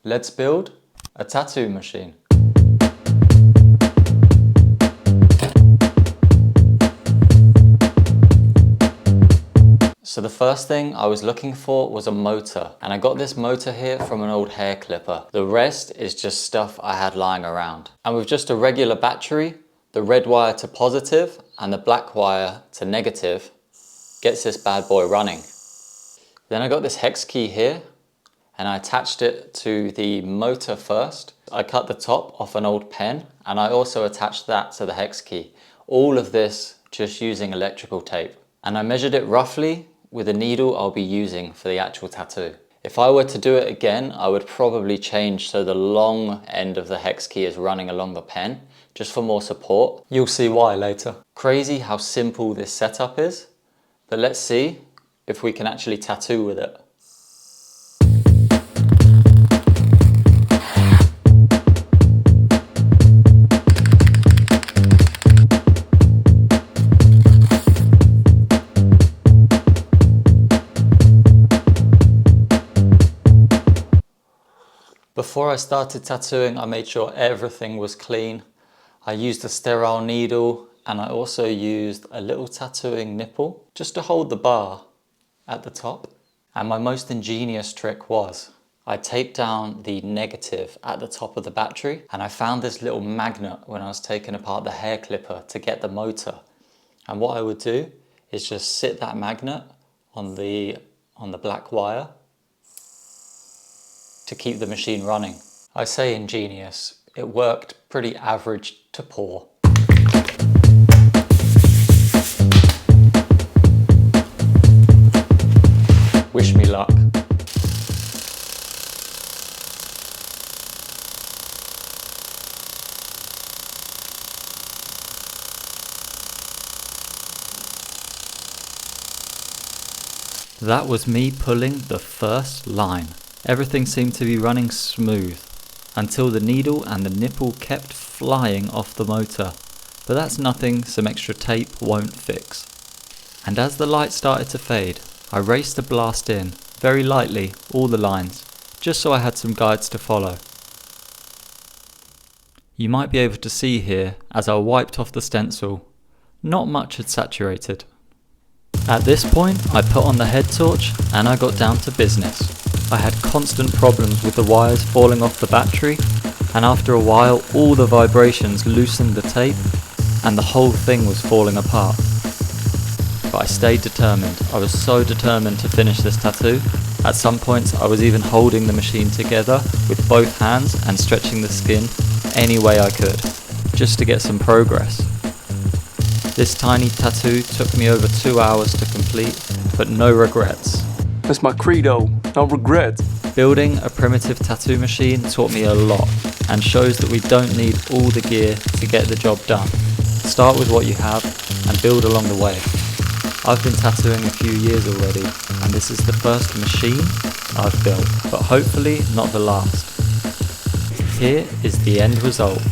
Let's build a tattoo machine. So the first thing I was looking for was a motor, and I got this motor here from an old hair clipper. The rest is just stuff I had lying around. And with just a regular battery, the red wire to positive and the black wire to negative gets this bad boy running. Then I got this hex key here and I attached it to the motor first. I cut the top off an old pen and I also attached that to the hex key. All of this just using electrical tape. And I measured it roughly with a needle I'll be using for the actual tattoo. If I were to do it again, I would probably change so the long end of the hex key is running along the pen, just for more support. You'll see why later. Crazy how simple this setup is, but let's see if we can actually tattoo with it. Before I started tattooing, I made sure everything was clean. I used a sterile needle and I also used a little tattooing nipple just to hold the bar at the top. And my most ingenious trick was I taped down the negative at the top of the battery and I found this little magnet when I was taking apart the hair clipper to get the motor. And what I would do is just sit that magnet on the black wire to keep the machine running. I say ingenious, it worked pretty average to poor. Wish me luck. That was me pulling the first line. Everything seemed to be running smooth until the needle and the nipple kept flying off the motor. But that's nothing some extra tape won't fix. And as the light started to fade, I raced to blast in, very lightly, all the lines, just so I had some guides to follow. You might be able to see here as I wiped off the stencil, not much had saturated. At this point, I put on the head torch and I got down to business. I had constant problems with the wires falling off the battery, and after a while all the vibrations loosened the tape and the whole thing was falling apart. But I stayed determined. I was so determined to finish this tattoo. At some points I was even holding the machine together with both hands and stretching the skin any way I could, just to get some progress. This tiny tattoo took me over 2 hours to complete, but no regrets. That's my credo, no regrets. Building a primitive tattoo machine taught me a lot and shows that we don't need all the gear to get the job done. Start with what you have and build along the way. I've been tattooing a few years already and this is the first machine I've built, but hopefully not the last. Here is the end result.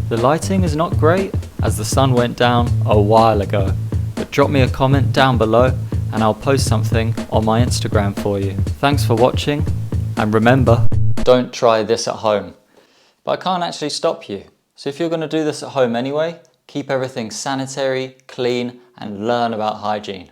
The lighting is not great as the sun went down a while ago, but drop me a comment down below and I'll post something on my Instagram for you. Thanks for watching, and remember, don't try this at home. But I can't actually stop you. So if you're going to do this at home anyway, keep everything sanitary, clean, and learn about hygiene.